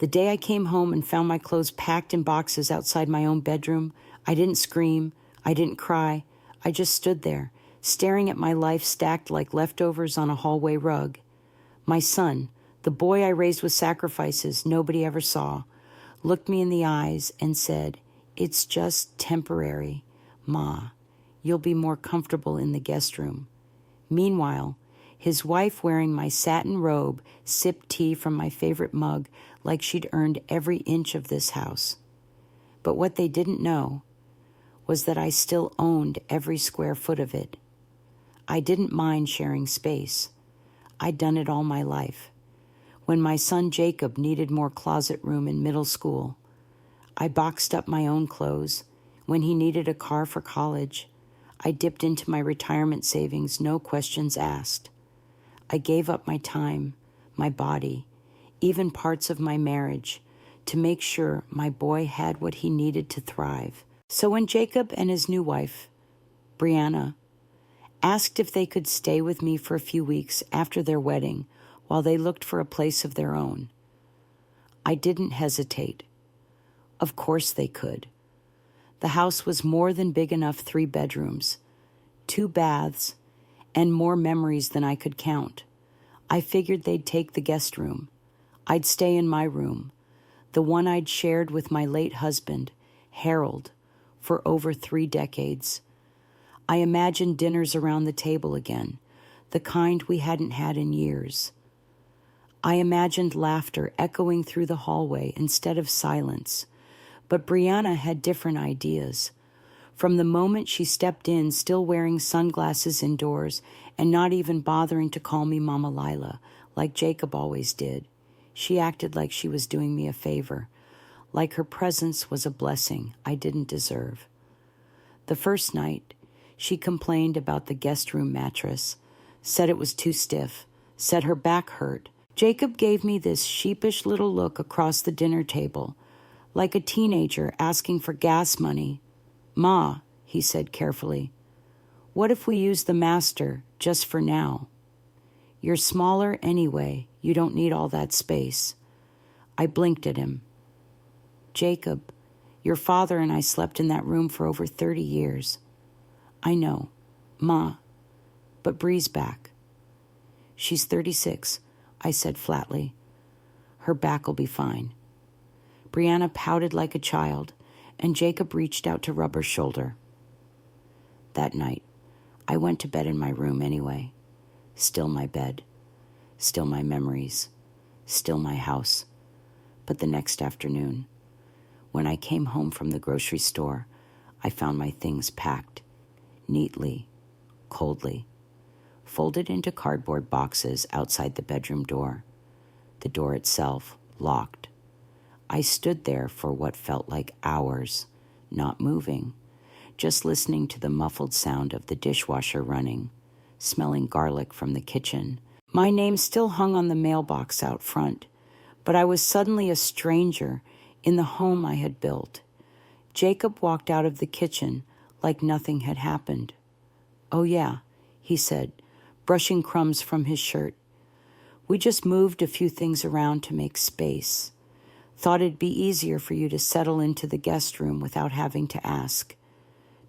The day I came home and found my clothes packed in boxes outside my own bedroom, I didn't scream, I didn't cry. I just stood there, staring at my life stacked like leftovers on a hallway rug. My son, the boy I raised with sacrifices nobody ever saw, looked me in the eyes and said, "It's just temporary, Ma. You'll be more comfortable in the guest room." Meanwhile, his wife, wearing my satin robe, sipped tea from my favorite mug like she'd earned every inch of this house. But what they didn't know was that I still owned every square foot of it. I didn't mind sharing space. I'd done it all my life. When my son Jacob needed more closet room in middle school, I boxed up my own clothes. When he needed a car for college, I dipped into my retirement savings, no questions asked. I gave up my time, my body, even parts of my marriage, to make sure my boy had what he needed to thrive. So when Jacob and his new wife, Brianna, asked if they could stay with me for a few weeks after their wedding while they looked for a place of their own, I didn't hesitate. Of course they could. The house was more than big enough, 3 bedrooms, 2 baths, and more memories than I could count. I figured they'd take the guest room. I'd stay in my room, the one I'd shared with my late husband, Harold, for over 3 decades. I imagined dinners around the table again, the kind we hadn't had in years. I imagined laughter echoing through the hallway instead of silence. But Brianna had different ideas. From the moment she stepped in, still wearing sunglasses indoors and not even bothering to call me Mama Lila, like Jacob always did, she acted like she was doing me a favor, like her presence was a blessing I didn't deserve. The first night, she complained about the guest room mattress, said it was too stiff, said her back hurt. Jacob gave me this sheepish little look across the dinner table, like a teenager asking for gas money. "Ma," he said carefully, "what if we use the master just for now? You're smaller anyway. You don't need all that space." I blinked at him. "Jacob, your father and I slept in that room for over 30 years. "I know, Ma, but Bree's back." "She's 36, I said flatly. "Her back will be fine." Brianna pouted like a child, and Jacob reached out to rub her shoulder. That night, I went to bed in my room anyway. Still my bed, still my memories, still my house. But the next afternoon, when I came home from the grocery store, I found my things packed, neatly, coldly, folded into cardboard boxes outside the bedroom door, the door itself locked. I stood there for what felt like hours, not moving, just listening to the muffled sound of the dishwasher running, smelling garlic from the kitchen. My name still hung on the mailbox out front, but I was suddenly a stranger in the home I had built. Jacob walked out of the kitchen like nothing had happened. "Oh yeah," he said, brushing crumbs from his shirt. "We just moved a few things around to make space. Thought it'd be easier for you to settle into the guest room without having to ask.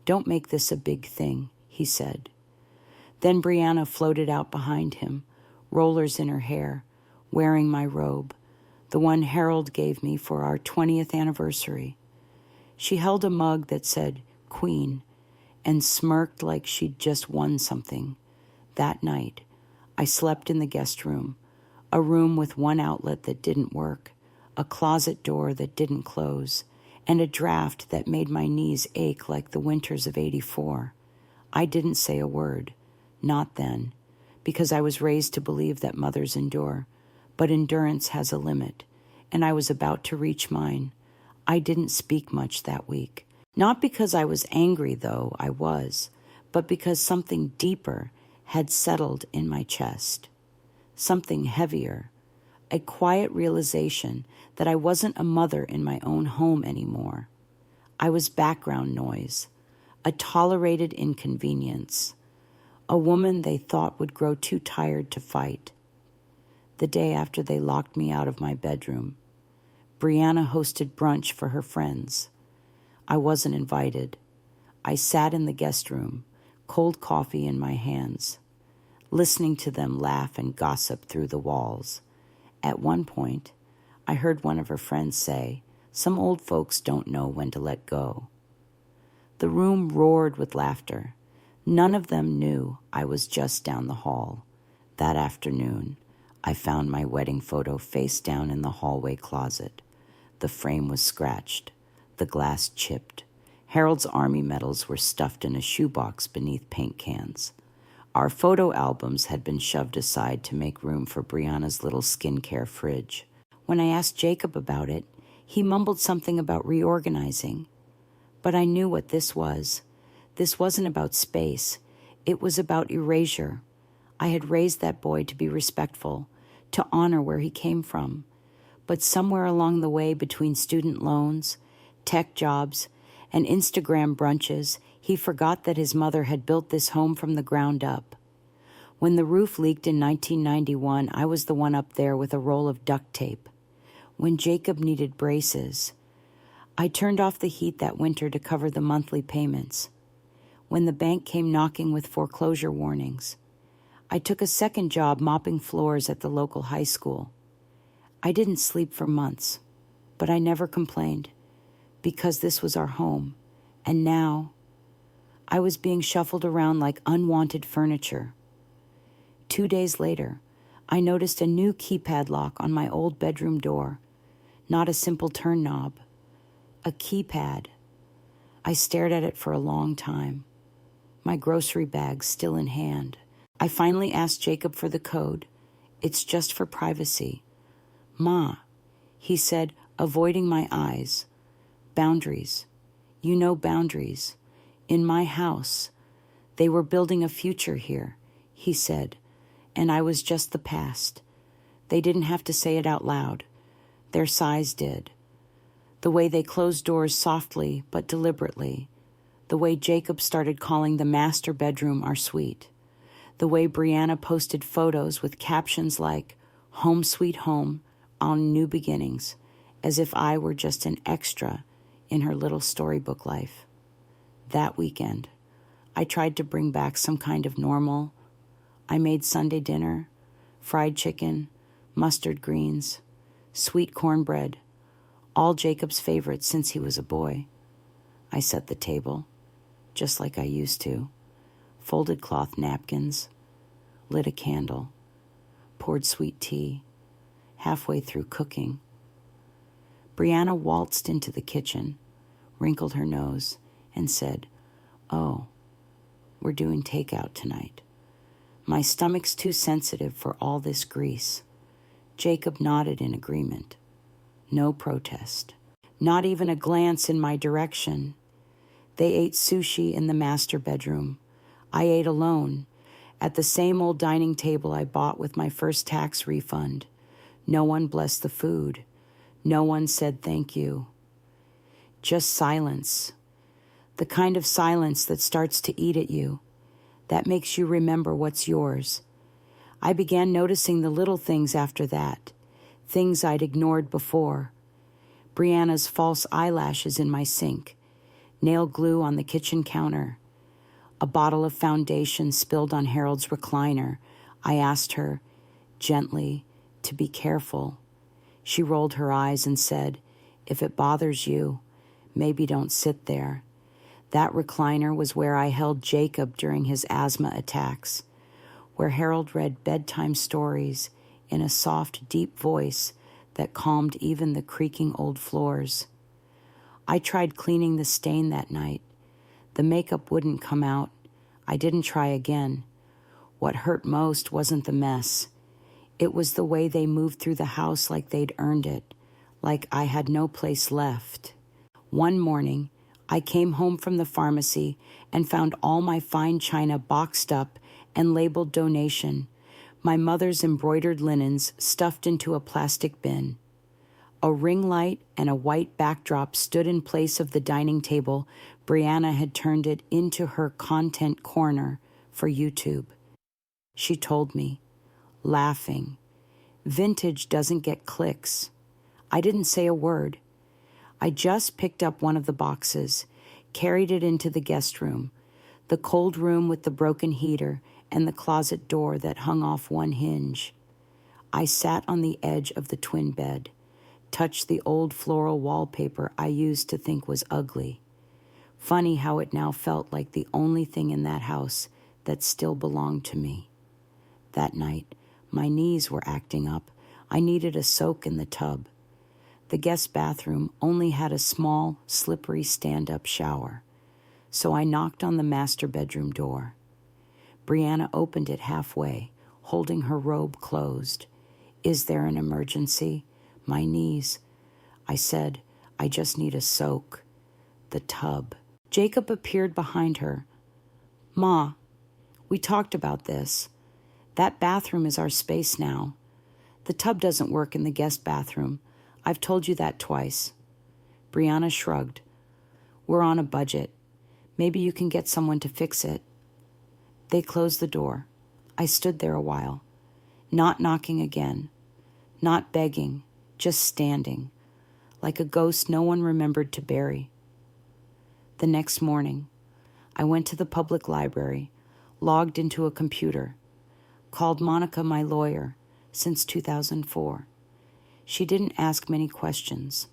Don't make this a big thing," he said. Then Brianna floated out behind him, rollers in her hair, wearing my robe, the one Harold gave me for our 20th anniversary. She held a mug that said Queen and smirked like she'd just won something. That night, I slept in the guest room, a room with one outlet that didn't work, a closet door that didn't close, and a draft that made my knees ache like the winters of '84. I didn't say a word, not then, because I was raised to believe that mothers endure, but endurance has a limit, and I was about to reach mine. I didn't speak much that week. Not because I was angry, though I was, but because something deeper had settled in my chest. Something heavier. A quiet realization that I wasn't a mother in my own home anymore. I was background noise, a tolerated inconvenience, a woman they thought would grow too tired to fight. The day after they locked me out of my bedroom, Brianna hosted brunch for her friends. I wasn't invited. I sat in the guest room, cold coffee in my hands, listening to them laugh and gossip through the walls. At one point, I heard one of her friends say, "Some old folks don't know when to let go." The room roared with laughter. None of them knew I was just down the hall. That afternoon, I found my wedding photo face down in the hallway closet. The frame was scratched, the glass chipped. Harold's Army medals were stuffed in a shoebox beneath paint cans. Our photo albums had been shoved aside to make room for Brianna's little skincare fridge. When I asked Jacob about it, he mumbled something about reorganizing. But I knew what this was. This wasn't about space. It was about erasure. I had raised that boy to be respectful, to honor where he came from. But somewhere along the way between student loans, tech jobs, and Instagram brunches, he forgot that his mother had built this home from the ground up. When the roof leaked in 1991, I was the one up there with a roll of duct tape. When Jacob needed braces, I turned off the heat that winter to cover the monthly payments. When the bank came knocking with foreclosure warnings, I took a second job mopping floors at the local high school. I didn't sleep for months, but I never complained, because this was our home, and now I was being shuffled around like unwanted furniture. 2 days later, I noticed a new keypad lock on my old bedroom door, not a simple turn knob, a keypad. I stared at it for a long time, my grocery bag still in hand. I finally asked Jacob for the code. "It's just for privacy." "Ma," he said, avoiding my eyes. "Boundaries. You know boundaries. In my house. They were building a future here," he said, and I was just the past. They didn't have to say it out loud. Their size did. The way they closed doors softly but deliberately. The way Jacob started calling the master bedroom our suite. The way Brianna posted photos with captions like, "Home Sweet Home," on New Beginnings, as if I were just an extra in her little storybook life. That weekend, I tried to bring back some kind of normal. I made Sunday dinner, fried chicken, mustard greens, sweet cornbread, all Jacob's favorites since he was a boy. I set the table, just like I used to, folded cloth napkins, lit a candle, poured sweet tea. Halfway through cooking, Brianna waltzed into the kitchen, wrinkled her nose, and said, "Oh, we're doing takeout tonight." My stomach's too sensitive for all this grease. Jacob nodded in agreement. No protest. Not even a glance in my direction. They ate sushi in the master bedroom. I ate alone, at the same old dining table I bought with my first tax refund. No one blessed the food. No one said thank you. Just silence. The kind of silence that starts to eat at you, that makes you remember what's yours. I began noticing the little things after that, things I'd ignored before. Brianna's false eyelashes in my sink, nail glue on the kitchen counter, a bottle of foundation spilled on Harold's recliner. I asked her, gently, to be careful. She rolled her eyes and said, "If it bothers you, maybe don't sit there." That recliner was where I held Jacob during his asthma attacks, where Harold read bedtime stories in a soft, deep voice that calmed even the creaking old floors. I tried cleaning the stain that night. The makeup wouldn't come out. I didn't try again. What hurt most wasn't the mess. It was the way they moved through the house like they'd earned it, like I had no place left. One morning, I came home from the pharmacy and found all my fine china boxed up and labeled donation, my mother's embroidered linens stuffed into a plastic bin. A ring light and a white backdrop stood in place of the dining table. Brianna had turned it into her content corner for YouTube. She told me, laughing, "Vintage doesn't get clicks." I didn't say a word. I just picked up one of the boxes, carried it into the guest room, the cold room with the broken heater and the closet door that hung off one hinge. I sat on the edge of the twin bed, touched the old floral wallpaper I used to think was ugly. Funny how it now felt like the only thing in that house that still belonged to me. That night, my knees were acting up. I needed a soak in the tub. The guest bathroom only had a small, slippery stand-up shower, so I knocked on the master bedroom door. Brianna opened it halfway, holding her robe closed. "Is there an emergency?" "My knees." I said, "I just need a soak." The tub. Jacob appeared behind her. "Ma, we talked about this. That bathroom is our space now. The tub doesn't work in the guest bathroom. I've told you that twice." Brianna shrugged. "We're on a budget. Maybe you can get someone to fix it." They closed the door. I stood there a while, not knocking again, not begging, just standing, like a ghost no one remembered to bury. The next morning, I went to the public library, logged into a computer, called Monica my lawyer since 2004. She didn't ask many questions,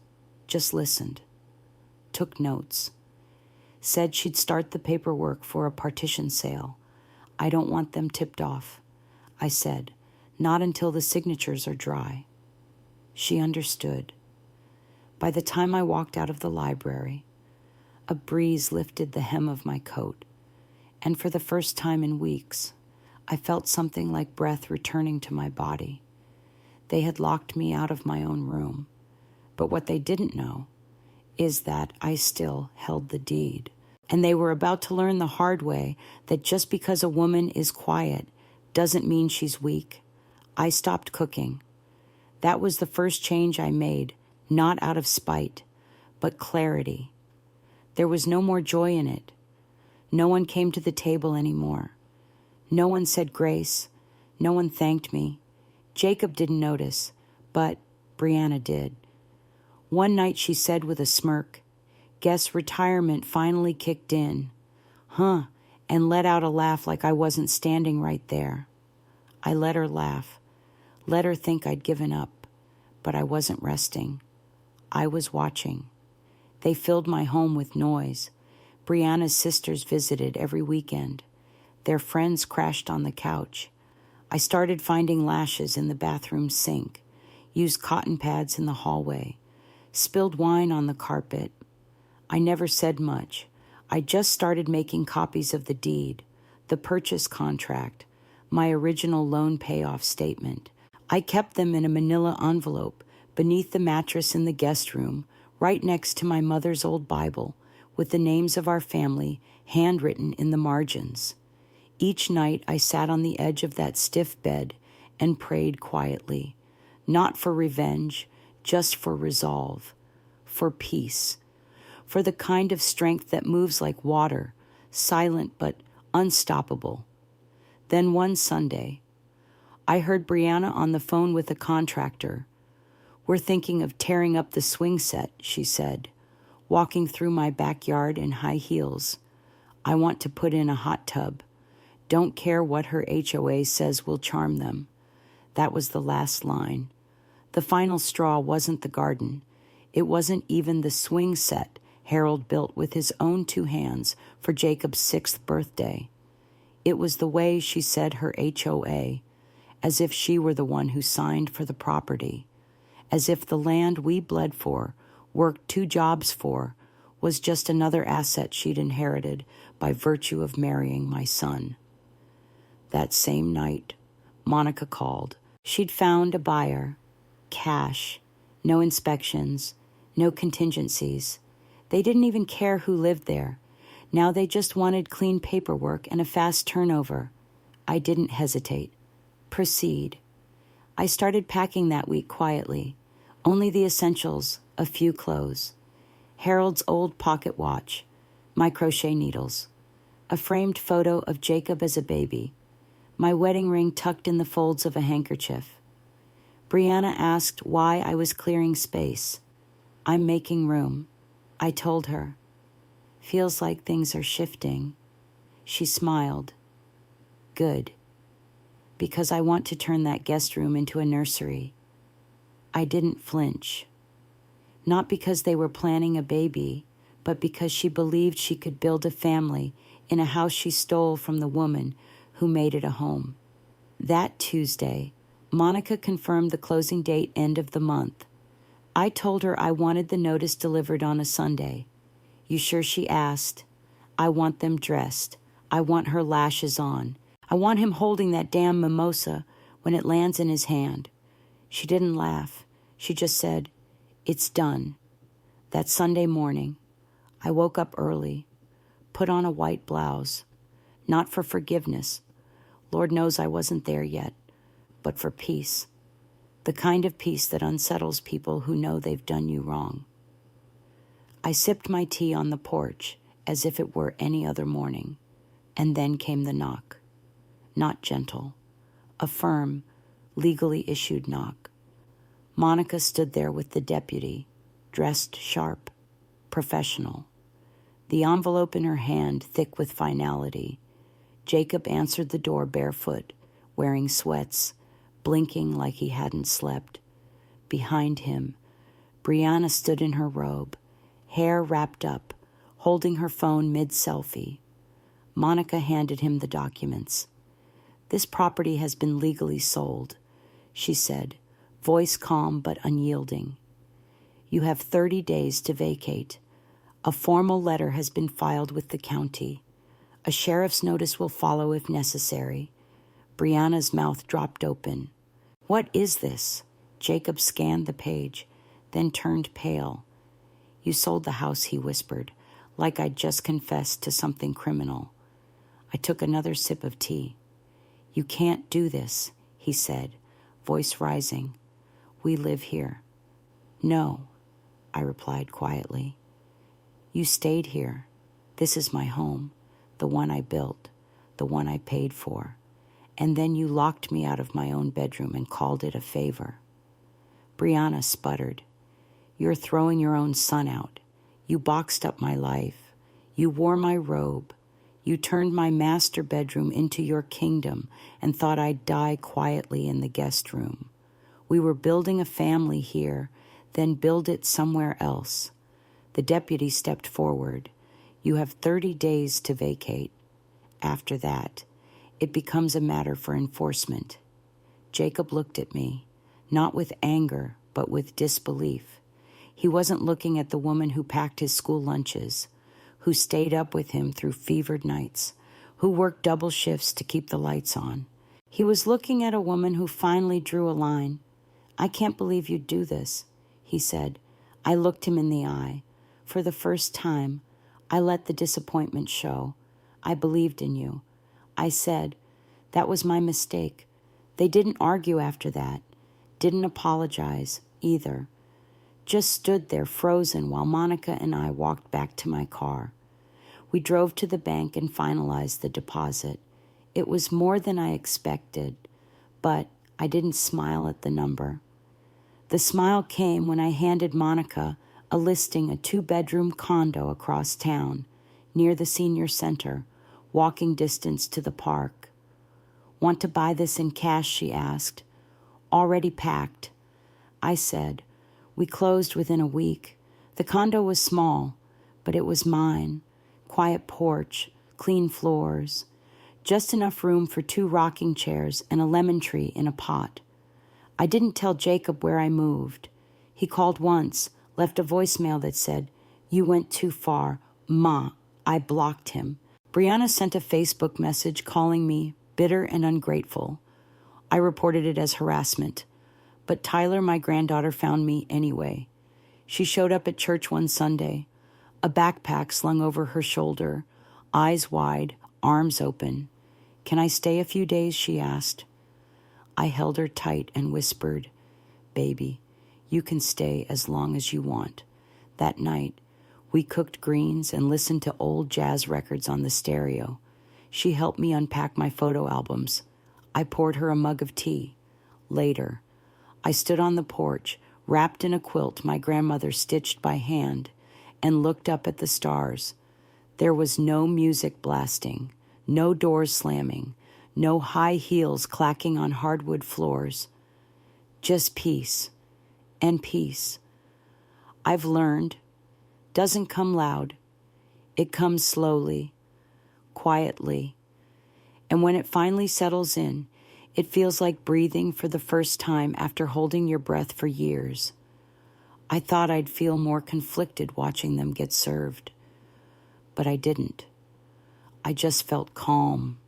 just listened, took notes, said she'd start the paperwork for a partition sale. "I don't want them tipped off," I said, "not until the signatures are dry." She understood. By the time I walked out of the library, a breeze lifted the hem of my coat, and for the first time in weeks, I felt something like breath returning to my body. They had locked me out of my own room, but what they didn't know is that I still held the deed. And they were about to learn the hard way that just because a woman is quiet doesn't mean she's weak. I stopped cooking. That was the first change I made, not out of spite, but clarity. There was no more joy in it. No one came to the table anymore. No one said grace. No one thanked me. Jacob didn't notice, but Brianna did. One night she said with a smirk, "Guess retirement finally kicked in." "Huh," and let out a laugh like I wasn't standing right there. I let her laugh, let her think I'd given up, but I wasn't resting. I was watching. They filled my home with noise. Brianna's sisters visited every weekend. Their friends crashed on the couch. I started finding lashes in the bathroom sink, used cotton pads in the hallway, spilled wine on the carpet. I never said much. I just started making copies of the deed, the purchase contract, my original loan payoff statement. I kept them in a manila envelope beneath the mattress in the guest room, right next to my mother's old Bible, with the names of our family handwritten in the margins. Each night I sat on the edge of that stiff bed and prayed quietly, not for revenge, just for resolve, for peace, for the kind of strength that moves like water, silent but unstoppable. Then one Sunday, I heard Brianna on the phone with a contractor. "We're thinking of tearing up the swing set," she said, walking through my backyard in high heels. "I want to put in a hot tub. Don't care what her HOA says will charm them." That was the last line. The final straw wasn't the garden. It wasn't even the swing set Harold built with his own 2 hands for Jacob's 6th birthday. It was the way she said her HOA, as if she were the one who signed for the property, as if the land we bled for, worked 2 jobs for, was just another asset she'd inherited by virtue of marrying my son. That same night, Monica called. She'd found a buyer, cash, no inspections, no contingencies. They didn't even care who lived there. Now they just wanted clean paperwork and a fast turnover. I didn't hesitate. Proceed. I started packing that week quietly. Only the essentials, a few clothes. Harold's old pocket watch, my crochet needles, a framed photo of Jacob as a baby, my wedding ring tucked in the folds of a handkerchief. Brianna asked why I was clearing space. I'm making room. I told her. Feels like things are shifting. She smiled. Good. Because I want to turn that guest room into a nursery. I didn't flinch. Not because they were planning a baby, but because she believed she could build a family in a house she stole from the woman who made it a home. That Tuesday, Monica confirmed the closing date end of the month. I told her I wanted the notice delivered on a Sunday. You sure, she asked. I want them dressed. I want her lashes on. I want him holding that damn mimosa when it lands in his hand. She didn't laugh. She just said, it's done. That Sunday morning, I woke up early, put on a white blouse, not for forgiveness. Lord knows I wasn't there yet, but for peace. The kind of peace that unsettles people who know they've done you wrong. I sipped my tea on the porch as if it were any other morning, and then came the knock. Not gentle, a firm, legally issued knock. Monica stood there with the deputy, dressed sharp, professional. The envelope in her hand thick with finality. Jacob answered the door barefoot, wearing sweats, blinking like he hadn't slept. Behind him, Brianna stood in her robe, hair wrapped up, holding her phone mid-selfie. Monica handed him the documents. This property has been legally sold, she said, voice calm but unyielding. You have 30 days to vacate. A formal letter has been filed with the county. A sheriff's notice will follow if necessary. Brianna's mouth dropped open. What is this? Jacob scanned the page, then turned pale. You sold the house, he whispered, like I'd just confessed to something criminal. I took another sip of tea. You can't do this, he said, voice rising. We live here. No, I replied quietly. You stayed here. This is my home, the one I built, the one I paid for. And then you locked me out of my own bedroom and called it a favor. Brianna sputtered. You're throwing your own son out. You boxed up my life. You wore my robe. You turned my master bedroom into your kingdom and thought I'd die quietly in the guest room. We were building a family here, then build it somewhere else. The deputy stepped forward. You have 30 days to vacate. After that, it becomes a matter for enforcement. Jacob looked at me, not with anger, but with disbelief. He wasn't looking at the woman who packed his school lunches, who stayed up with him through fevered nights, who worked double shifts to keep the lights on. He was looking at a woman who finally drew a line. I can't believe you'd do this, he said. I looked him in the eye. For the first time, I let the disappointment show. I believed in you. I said, that was my mistake. They didn't argue after that. Didn't apologize either. Just stood there frozen while Monica and I walked back to my car. We drove to the bank and finalized the deposit. It was more than I expected, but I didn't smile at the number. The smile came when I handed Monica a listing, a 2-bedroom condo across town, near the senior center, walking distance to the park. Want to buy this in cash, she asked. Already packed. I said, we closed within a week. The condo was small, but it was mine. Quiet porch, clean floors, just enough room for 2 rocking chairs and a lemon tree in a pot. I didn't tell Jacob where I moved. He called once, left a voicemail that said, you went too far. Ma, I blocked him. Brianna sent a Facebook message calling me bitter and ungrateful. I reported it as harassment. But Tyler, my granddaughter, found me anyway. She showed up at church one Sunday, a backpack slung over her shoulder, eyes wide, arms open. Can I stay a few days, she asked. I held her tight and whispered, baby, you can stay as long as you want. That night, we cooked greens and listened to old jazz records on the stereo. She helped me unpack my photo albums. I poured her a mug of tea. Later, I stood on the porch, wrapped in a quilt my grandmother stitched by hand, and looked up at the stars. There was no music blasting, no doors slamming, no high heels clacking on hardwood floors. Just peace and peace. I've learned, doesn't come loud. It comes slowly, quietly. And when it finally settles in, it feels like breathing for the first time after holding your breath for years. I thought I'd feel more conflicted watching them get served, but I didn't. I just felt calm,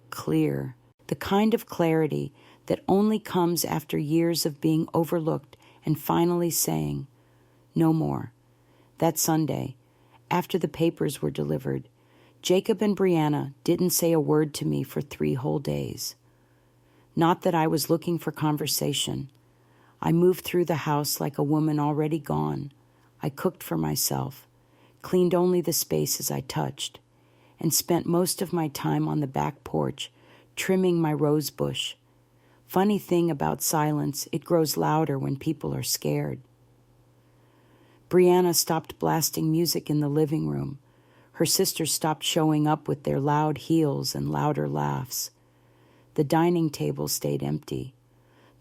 clear, the kind of clarity that only comes after years of being overlooked and finally saying, no more. That Sunday, after the papers were delivered, Jacob and Brianna didn't say a word to me for 3 whole days. Not that I was looking for conversation. I moved through the house like a woman already gone. I cooked for myself, cleaned only the spaces I touched, and spent most of my time on the back porch, trimming my rose bush. Funny thing about silence, it grows louder when people are scared. Brianna stopped blasting music in the living room. Her sisters stopped showing up with their loud heels and louder laughs. The dining table stayed empty.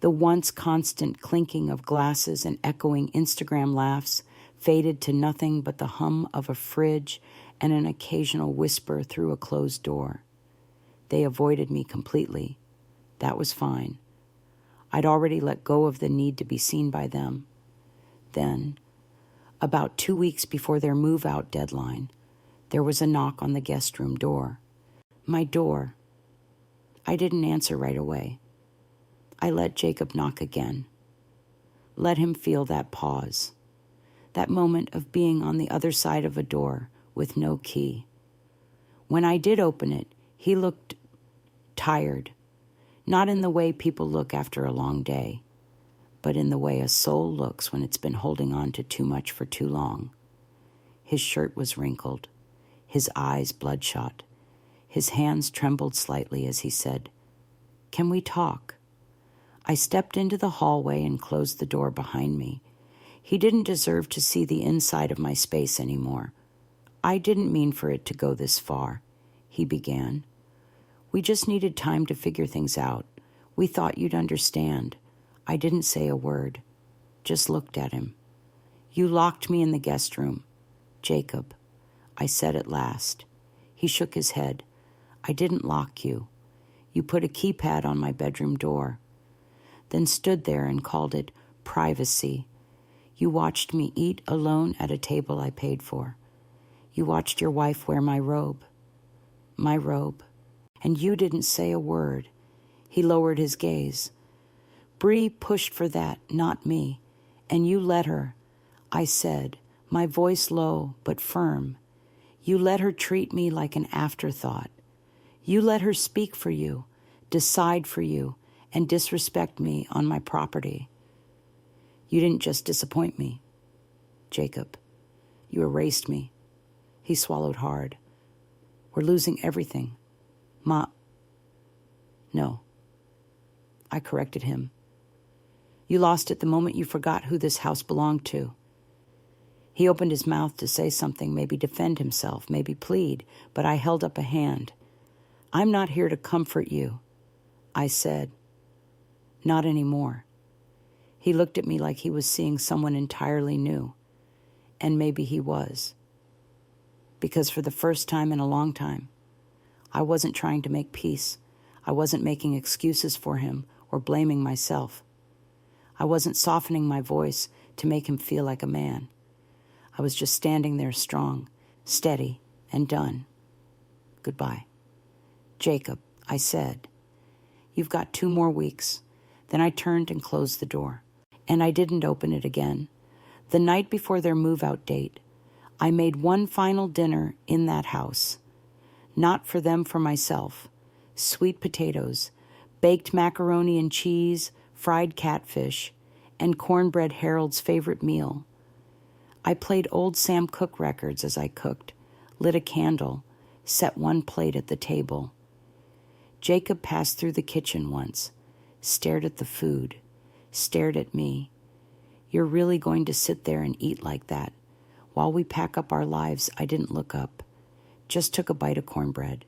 The once constant clinking of glasses and echoing Instagram laughs faded to nothing but the hum of a fridge and an occasional whisper through a closed door. They avoided me completely. That was fine. I'd already let go of the need to be seen by them. Then, about 2 weeks before their move-out deadline, there was a knock on the guest room door. My door. I didn't answer right away. I let Jacob knock again. Let him feel that pause, that moment of being on the other side of a door with no key. When I did open it, he looked tired, not in the way people look after a long day, but in the way a soul looks when it's been holding on to too much for too long. His shirt was wrinkled, his eyes bloodshot. His hands trembled slightly as he said, "Can we talk?" I stepped into the hallway and closed the door behind me. He didn't deserve to see the inside of my space anymore. "I didn't mean for it to go this far," he began. "We just needed time to figure things out. We thought you'd understand." I didn't say a word, just looked at him. "You locked me in the guest room, Jacob," I said at last. He shook his head. "I didn't lock you. You put a keypad on my bedroom door, then stood there and called it privacy. You watched me eat alone at a table I paid for. You watched your wife wear my robe, and you didn't say a word." He lowered his gaze. "Bree pushed for that, not me, and you let her," I said, my voice low but firm. "You let her treat me like an afterthought. You let her speak for you, decide for you, and disrespect me on my property. You didn't just disappoint me, Jacob. You erased me." He swallowed hard. "We're losing everything. No." I corrected him. "You lost it the moment you forgot who this house belonged to." He opened his mouth to say something, maybe defend himself, maybe plead, but I held up a hand. "I'm not here to comfort you," I said. "Not anymore." He looked at me like he was seeing someone entirely new, and maybe he was. Because for the first time in a long time, I wasn't trying to make peace. I wasn't making excuses for him or blaming myself. I wasn't softening my voice to make him feel like a man. I was just standing there strong, steady, and done. "Goodbye. Jacob," I said. "You've got 2 more weeks." Then I turned and closed the door. And I didn't open it again. The night before their move-out date, I made one final dinner in that house. Not for them, for myself. Sweet potatoes, baked macaroni and cheese, fried catfish, and cornbread Harold's favorite meal. I played old Sam Cooke records as I cooked, lit a candle, set one plate at the table. Jacob passed through the kitchen once, stared at the food, stared at me. You're really going to sit there and eat like that? While we pack up our lives, I didn't look up. Just took a bite of cornbread.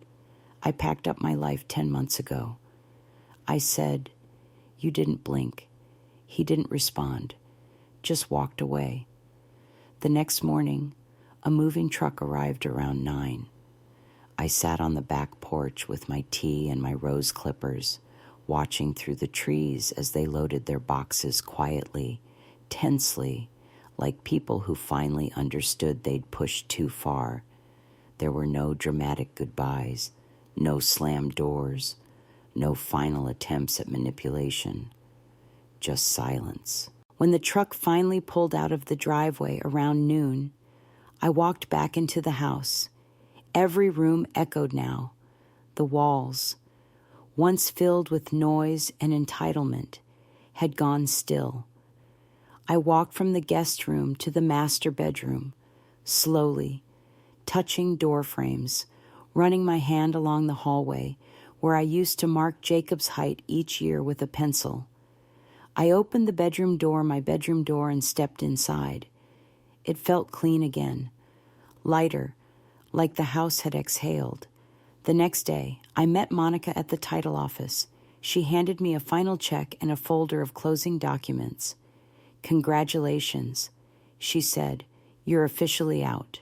I packed up my life 10 months ago. I said, you didn't blink. He didn't respond, just walked away. The next morning, a moving truck arrived around 9. I sat on the back porch with my tea and my rose clippers, watching through the trees as they loaded their boxes quietly, tensely, like people who finally understood they'd pushed too far. There were no dramatic goodbyes, no slammed doors, no final attempts at manipulation, just silence. When the truck finally pulled out of the driveway around noon, I walked back into the house. Every room echoed now. The walls, once filled with noise and entitlement, had gone still. I walked from the guest room to the master bedroom, slowly, touching door frames, running my hand along the hallway where I used to mark Jacob's height each year with a pencil. I opened the bedroom door, my bedroom door, and stepped inside. It felt clean again, lighter, like the house had exhaled. The next day, I met Monica at the title office. She handed me a final check and a folder of closing documents. Congratulations, she said. You're officially out.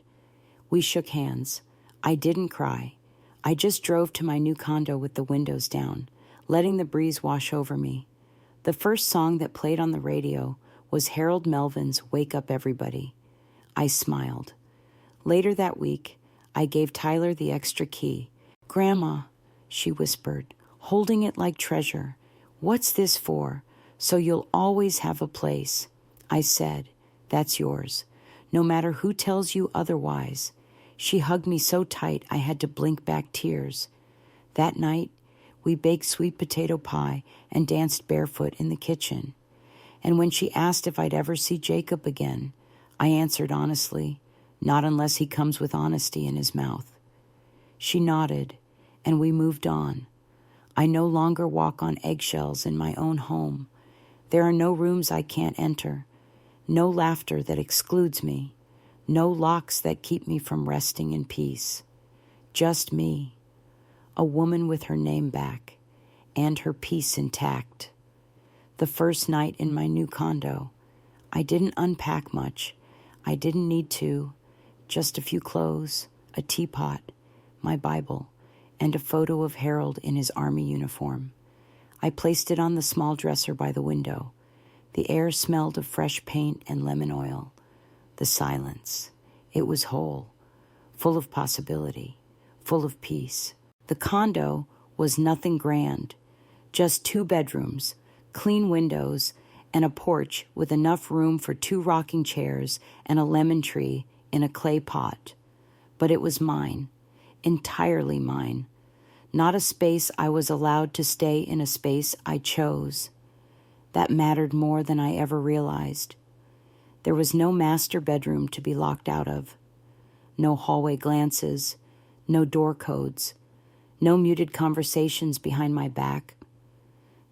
We shook hands. I didn't cry. I just drove to my new condo with the windows down, letting the breeze wash over me. The first song that played on the radio was Harold Melvin's Wake Up Everybody. I smiled. Later that week, I gave Tyler the extra key. Grandma, she whispered, holding it like treasure. What's this for? So you'll always have a place. I said, that's yours, no matter who tells you otherwise. She hugged me so tight I had to blink back tears. That night, we baked sweet potato pie and danced barefoot in the kitchen. And when she asked if I'd ever see Jacob again, I answered honestly, not unless he comes with honesty in his mouth. She nodded, and we moved on. I no longer walk on eggshells in my own home. There are no rooms I can't enter, no laughter that excludes me, no locks that keep me from resting in peace. Just me, a woman with her name back and her peace intact. The first night in my new condo, I didn't unpack much. I didn't need to. Just a few clothes, a teapot, my Bible, and a photo of Harold in his army uniform. I placed it on the small dresser by the window. The air smelled of fresh paint and lemon oil. The silence. It was whole, full of possibility, full of peace. The condo was nothing grand, just 2 bedrooms, clean windows, and a porch with enough room for 2 rocking chairs and a lemon tree in a clay pot. But it was mine, entirely mine. Not a space I was allowed to stay in, a space I chose. That mattered more than I ever realized. There was no master bedroom to be locked out of. No hallway glances, no door codes, no muted conversations behind my back.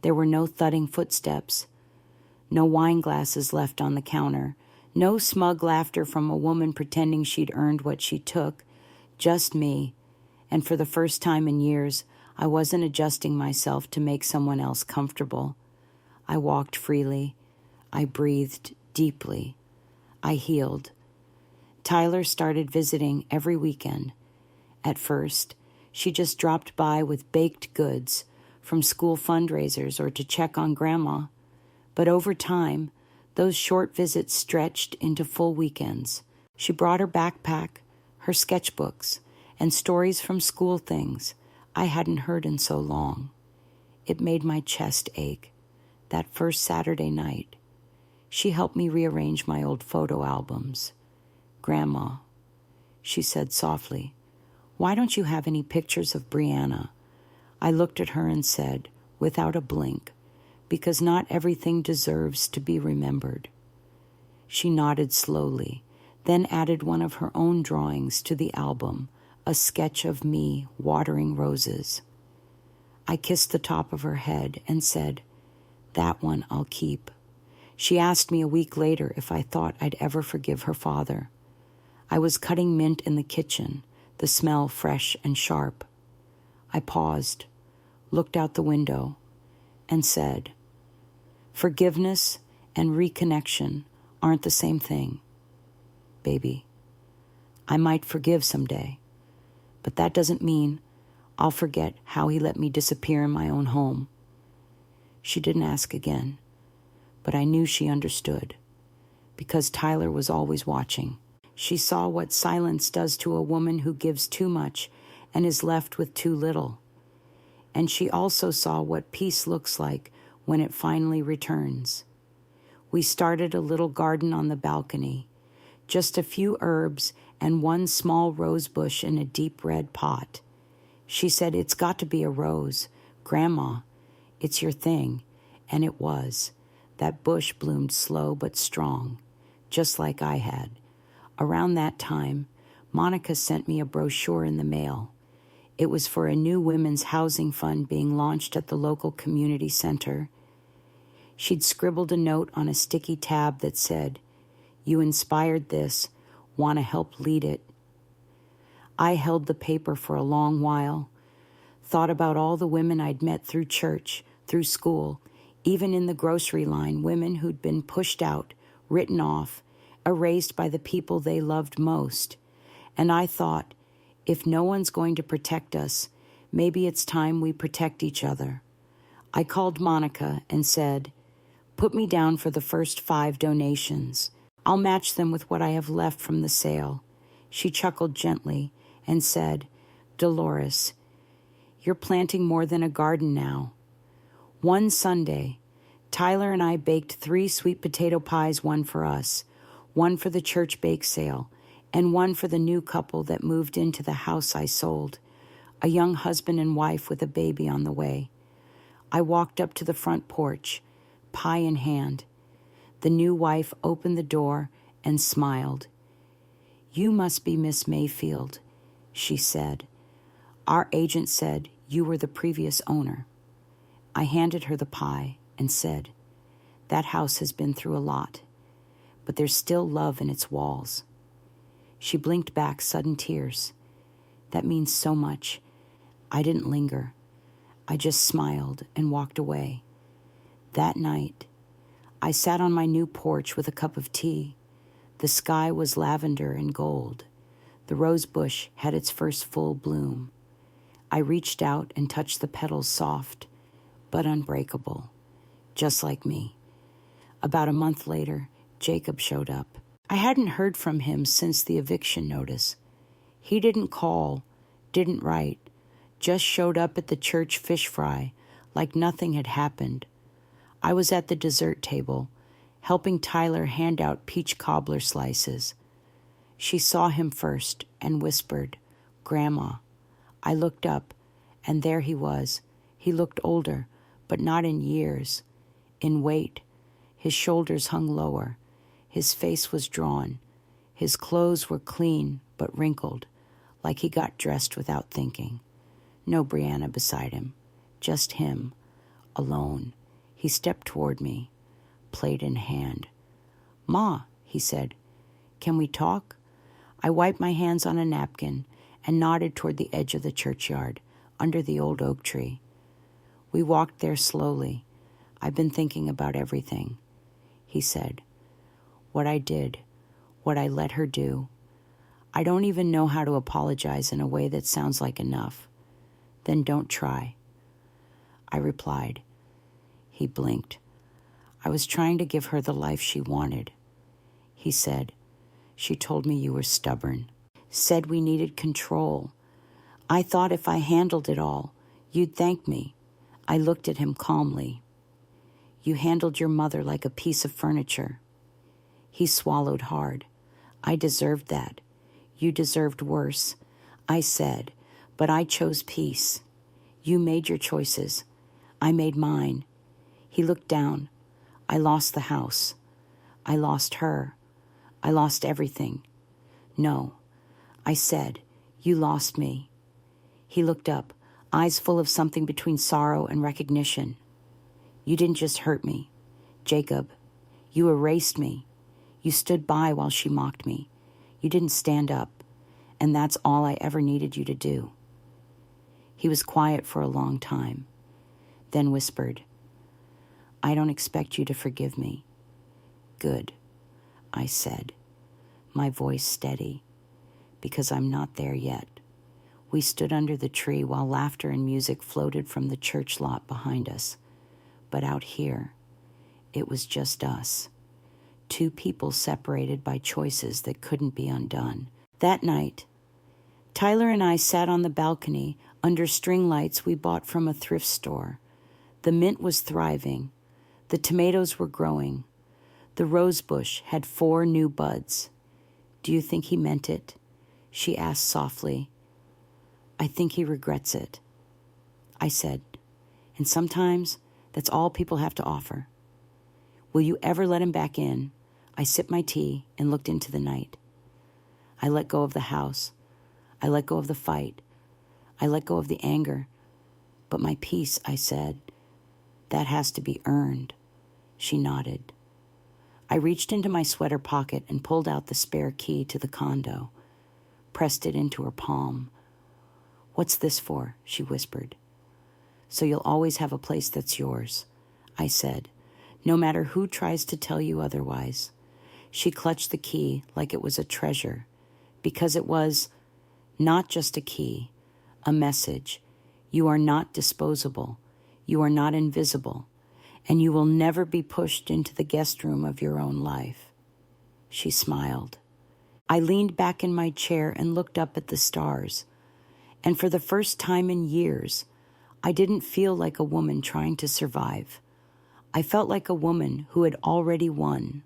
There were no thudding footsteps, no wine glasses left on the counter, no smug laughter from a woman pretending she'd earned what she took, just me. And for the first time in years, I wasn't adjusting myself to make someone else comfortable. I walked freely. I breathed deeply. I healed. Tyler started visiting every weekend. At first, she just dropped by with baked goods from school fundraisers or to check on Grandma. But over time, those short visits stretched into full weekends. She brought her backpack, her sketchbooks, and stories from school things I hadn't heard in so long. It made my chest ache. That first Saturday night, she helped me rearrange my old photo albums. Grandma, she said softly, why don't you have any pictures of Brianna? I looked at her and said, without a blink, because not everything deserves to be remembered. She nodded slowly, then added one of her own drawings to the album, a sketch of me watering roses. I kissed the top of her head and said, that one I'll keep. She asked me a week later if I thought I'd ever forgive her father. I was cutting mint in the kitchen, the smell fresh and sharp. I paused, looked out the window, and said, "Forgiveness and reconnection aren't the same thing. Baby, I might forgive someday, but that doesn't mean I'll forget how he let me disappear in my own home." She didn't ask again, but I knew she understood, because Tyler was always watching. She saw what silence does to a woman who gives too much and is left with too little. And she also saw what peace looks like when it finally returns. We started a little garden on the balcony, just a few herbs and one small rose bush in a deep red pot. She said, "It's got to be a rose. Grandma, it's your thing." And it was. That bush bloomed slow but strong, just like I had. Around that time, Monica sent me a brochure in the mail. It was for a new women's housing fund being launched at the local community center. She'd scribbled a note on a sticky tab that said, "You inspired this. Want to help lead it?" I held the paper for a long while, thought about all the women I'd met through church, through school, even in the grocery line, women who'd been pushed out, written off, erased by the people they loved most. And I thought, if no one's going to protect us, maybe it's time we protect each other. I called Monica and said, "Put me down for the first 5 donations. I'll match them with what I have left from the sale." She chuckled gently and said, "Dolores, you're planting more than a garden now." One Sunday, Tyler and I baked 3 sweet potato pies, one for us, one for the church bake sale, and one for the new couple that moved into the house I sold, a young husband and wife with a baby on the way. I walked up to the front porch, pie in hand. The new wife opened the door and smiled. "You must be Miss Mayfield," she said. "Our agent said you were the previous owner." I handed her the pie and said, "That house has been through a lot, but there's still love in its walls." She blinked back sudden tears. "That means so much." I didn't linger. I just smiled and walked away. That night, I sat on my new porch with a cup of tea. The sky was lavender and gold. The rose bush had its first full bloom. I reached out and touched the petals, soft but unbreakable, just like me. About a month later, Jacob showed up. I hadn't heard from him since the eviction notice. He didn't call, didn't write, just showed up at the church fish fry like nothing had happened. I was at the dessert table, helping Tyler hand out peach cobbler slices. She saw him first and whispered, "Grandma." I looked up, and there he was. He looked older, but not in years, in weight. His shoulders hung lower. His face was drawn. His clothes were clean but wrinkled, like he got dressed without thinking. No Brianna beside him, just him, alone. He stepped toward me, plate in hand. "Ma," he said, "can we talk?" I wiped my hands on a napkin and nodded toward the edge of the churchyard, under the old oak tree. We walked there slowly. "I've been thinking about everything," he said. "What I did, what I let her do. I don't even know how to apologize in a way that sounds like enough." "Then don't try," I replied. He blinked. "I was trying to give her the life she wanted." He said, "She told me you were stubborn, said we needed control. I thought if I handled it all, you'd thank me." I looked at him calmly. "You handled your mother like a piece of furniture." He swallowed hard. "I deserved that. You deserved worse." I said, "But I chose peace. You made your choices. I made mine." He looked down. "I lost the house. I lost her. I lost everything." "No," I said, "you lost me." He looked up, eyes full of something between sorrow and recognition. "You didn't just hurt me, Jacob. You erased me. You stood by while she mocked me. You didn't stand up, and that's all I ever needed you to do." He was quiet for a long time, then whispered, "I don't expect you to forgive me." "Good," I said, my voice steady, "because I'm not there yet." We stood under the tree while laughter and music floated from the church lot behind us. But out here, it was just us. Two people separated by choices that couldn't be undone. That night, Tyler and I sat on the balcony under string lights we bought from a thrift store. The mint was thriving. The tomatoes were growing. The rose bush had 4 new buds. "Do you think he meant it?" she asked softly. "I think he regrets it," I said. "And sometimes that's all people have to offer." "Will you ever let him back in?" I sipped my tea and looked into the night. I let go of the house. I let go of the fight. I let go of the anger. "But my peace," I said, "that has to be earned." She nodded. I reached into my sweater pocket and pulled out the spare key to the condo, pressed it into her palm. "What's this for?" she whispered. "So you'll always have a place that's yours," I said, "no matter who tries to tell you otherwise." She clutched the key like it was a treasure, because it was not just a key, a message. You are not disposable. You are not invisible, and you will never be pushed into the guest room of your own life. She smiled. I leaned back in my chair and looked up at the stars, and for the first time in years, I didn't feel like a woman trying to survive. I felt like a woman who had already won.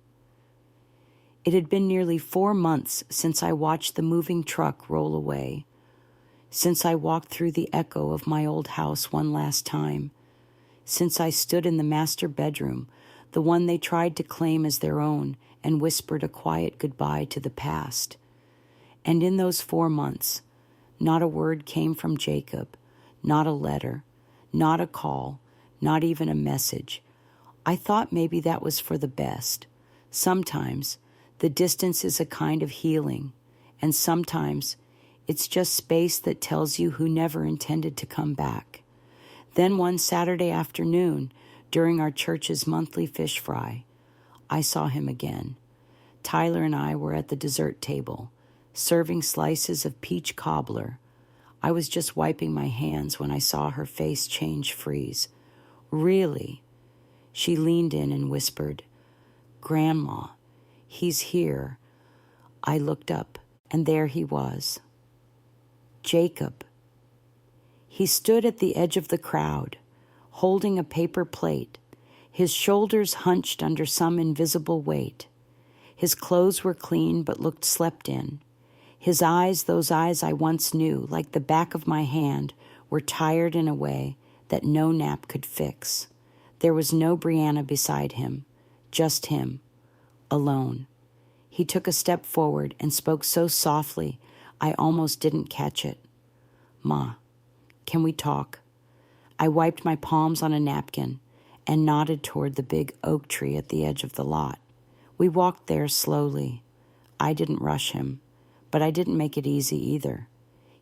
It had been nearly 4 months since I watched the moving truck roll away, since I walked through the echo of my old house one last time, since I stood in the master bedroom, the one they tried to claim as their own, and whispered a quiet goodbye to the past. And in those 4 months, not a word came from Jacob, not a letter, not a call, not even a message. I thought maybe that was for the best. Sometimes the distance is a kind of healing, and sometimes it's just space that tells you who never intended to come back. Then one Saturday afternoon, during our church's monthly fish fry, I saw him again. Tyler and I were at the dessert table, serving slices of peach cobbler. I was just wiping my hands when I saw her face freeze. "Really?" She leaned in and whispered, "Grandma, he's here." I looked up, and there he was. Jacob. He stood at the edge of the crowd, holding a paper plate, his shoulders hunched under some invisible weight. His clothes were clean but looked slept in. His eyes, those eyes I once knew, like the back of my hand, were tired in a way that no nap could fix. There was no Brianna beside him, just him, alone. He took a step forward and spoke so softly I almost didn't catch it. "Ma, can we talk?" I wiped my palms on a napkin and nodded toward the big oak tree at the edge of the lot. We walked there slowly. I didn't rush him, but I didn't make it easy either.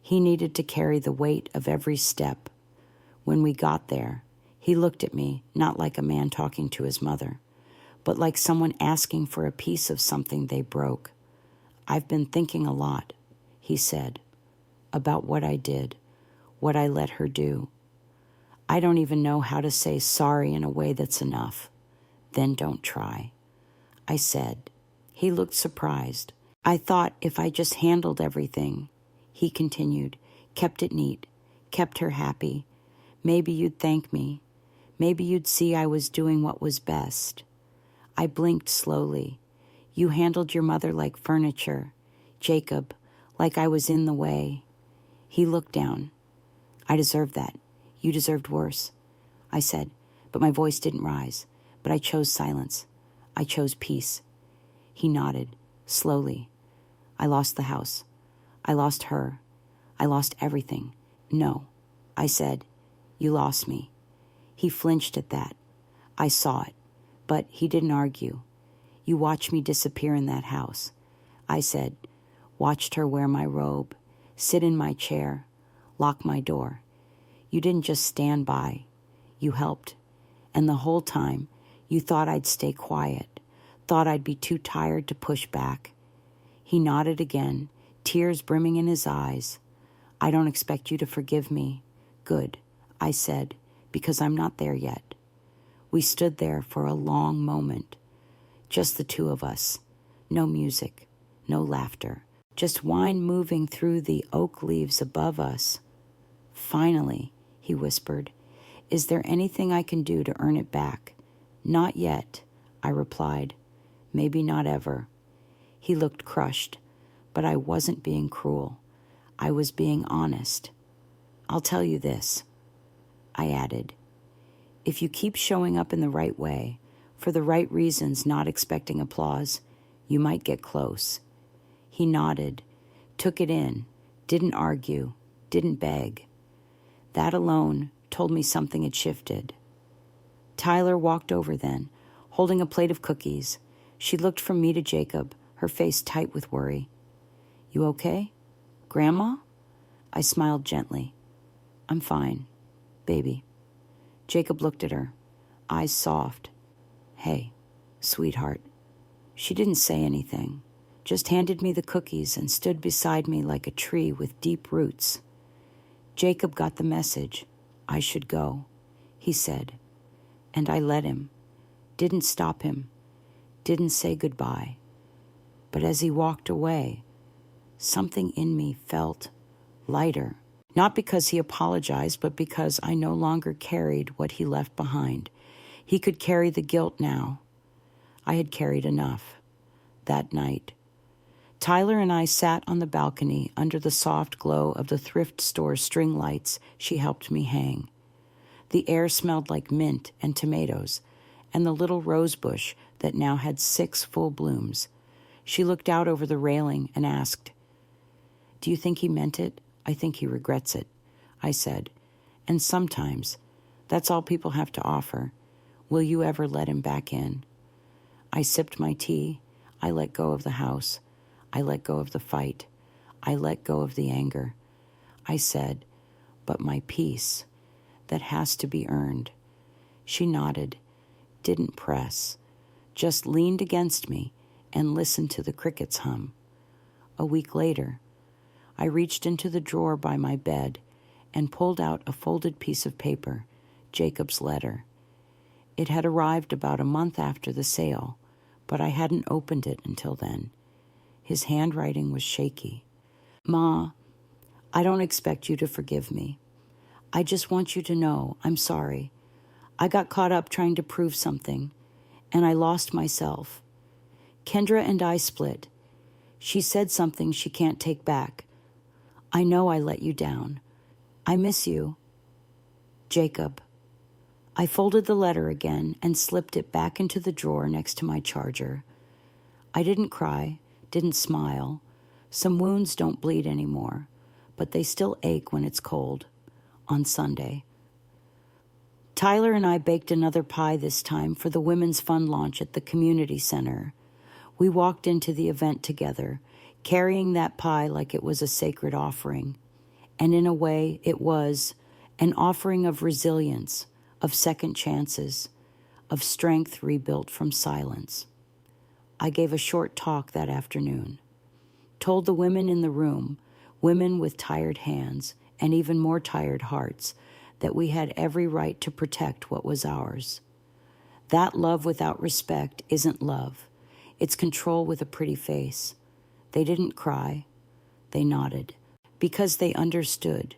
He needed to carry the weight of every step. When we got there, he looked at me, not like a man talking to his mother, but like someone asking for a piece of something they broke. "I've been thinking a lot," he said, "about what I did, what I let her do. I don't even know how to say sorry in a way that's enough." "Then don't try," I said. He looked surprised. "I thought if I just handled everything," he continued, "kept it neat, kept her happy, maybe you'd thank me. Maybe you'd see I was doing what was best." I blinked slowly. "You handled your mother like furniture, Jacob, like I was in the way." He looked down. "I deserved that. You deserved worse," I said, but my voice didn't rise. But I chose silence. I chose peace. He nodded, slowly. "I lost the house. I lost her. I lost everything." "No," I said, "you lost me." He flinched at that. I saw it, but he didn't argue. You watched me disappear in that house. I said, watched her wear my robe, sit in my chair, lock my door. You didn't just stand by. You helped. And the whole time, you thought I'd stay quiet, thought I'd be too tired to push back. He nodded again, tears brimming in his eyes. I don't expect you to forgive me. Good, I said, because I'm not there yet. We stood there for a long moment, just the two of us. No music, no laughter, just wine moving through the oak leaves above us. Finally, he whispered, is there anything I can do to earn it back? Not yet, I replied. Maybe not ever. He looked crushed, but I wasn't being cruel. I was being honest. I'll tell you this, I added. If you keep showing up in the right way, for the right reasons, not expecting applause, you might get close. He nodded, took it in, didn't argue, didn't beg. That alone told me something had shifted. Tyler walked over then, holding a plate of cookies. She looked from me to Jacob, her face tight with worry. You okay? Grandma? I smiled gently. I'm fine, baby. Jacob looked at her, eyes soft. Hey, sweetheart. She didn't say anything, just handed me the cookies and stood beside me like a tree with deep roots. Jacob got the message. I should go, he said. And I let him. Didn't stop him. Didn't say goodbye. But as he walked away, something in me felt lighter. Not because he apologized, but because I no longer carried what he left behind. He could carry the guilt now. I had carried enough. That night, Tyler and I sat on the balcony under the soft glow of the thrift store's string lights she helped me hang. The air smelled like mint and tomatoes, and the little rose bush that now had 6 full blooms. She looked out over the railing and asked, Do you think he meant it? I think he regrets it, I said. And sometimes, that's all people have to offer. Will you ever let him back in? I sipped my tea. I let go of the house. I let go of the fight. I let go of the anger. I said, but my peace, that has to be earned. She nodded, didn't press, just leaned against me and listened to the crickets hum. A week later, I reached into the drawer by my bed and pulled out a folded piece of paper, Jacob's letter. It had arrived about a month after the sale, but I hadn't opened it until then. His handwriting was shaky. Ma, I don't expect you to forgive me. I just want you to know I'm sorry. I got caught up trying to prove something, and I lost myself. Kendra and I split. She said something she can't take back. I know I let you down. I miss you. Jacob. I folded the letter again and slipped it back into the drawer next to my charger. I didn't cry, didn't smile. Some wounds don't bleed anymore, but they still ache when it's cold. On Sunday. Tyler and I baked another pie this time for the Women's Fund launch at the community center. We walked into the event together, carrying that pie like it was a sacred offering. And in a way, it was an offering of resilience, of second chances, of strength rebuilt from silence. I gave a short talk that afternoon, told the women in the room, women with tired hands and even more tired hearts, that we had every right to protect what was ours. That love without respect isn't love. It's control with a pretty face. They didn't cry. They nodded, because they understood.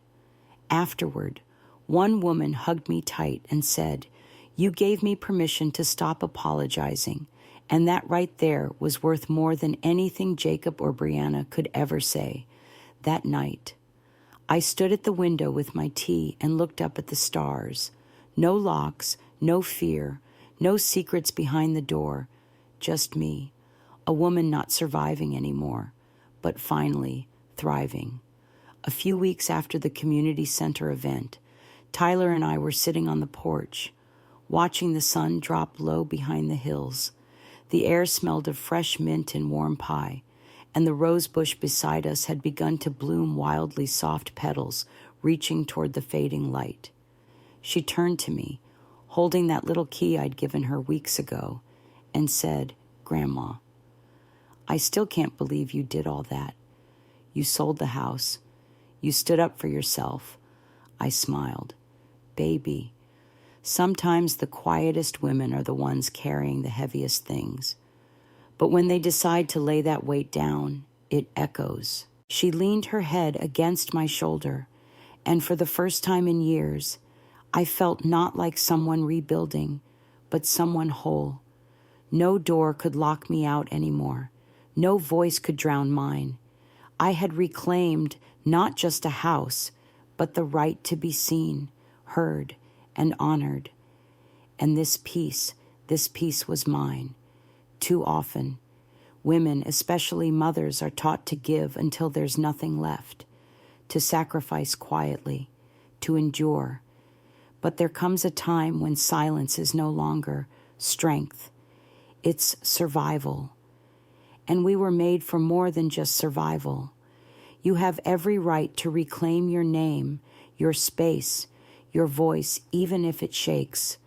Afterward, one woman hugged me tight and said, You gave me permission to stop apologizing, and that right there was worth more than anything Jacob or Brianna could ever say. That night, I stood at the window with my tea and looked up at the stars. No locks, no fear, no secrets behind the door. Just me, a woman not surviving anymore, but finally thriving. A few weeks after the community center event, Tyler and I were sitting on the porch, watching the sun drop low behind the hills, The air smelled of fresh mint and warm pie, and the rose bush beside us had begun to bloom wildly soft petals, reaching toward the fading light. She turned to me, holding that little key I'd given her weeks ago, and said, "Grandma, I still can't believe you did all that. You sold the house. You stood up for yourself." I smiled. "Baby, sometimes the quietest women are the ones carrying the heaviest things. But when they decide to lay that weight down, it echoes." She leaned her head against my shoulder, and for the first time in years, I felt not like someone rebuilding, but someone whole. No door could lock me out anymore. No voice could drown mine. I had reclaimed not just a house, but the right to be seen, heard, and honored. And this peace was mine. Too often, women, especially mothers, are taught to give until there's nothing left, to sacrifice quietly, to endure. But there comes a time when silence is no longer strength. It's survival. And we were made for more than just survival. You have every right to reclaim your name, your space, your voice, even if it shakes.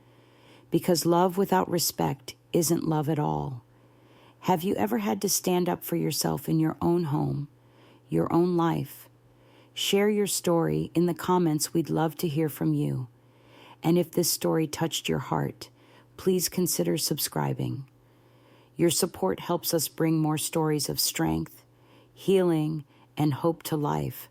Because love without respect isn't love at all. Have you ever had to stand up for yourself in your own home, your own life? Share your story in the comments. We'd love to hear from you. And if this story touched your heart, please consider subscribing. Your support helps us bring more stories of strength, healing, and hope to life.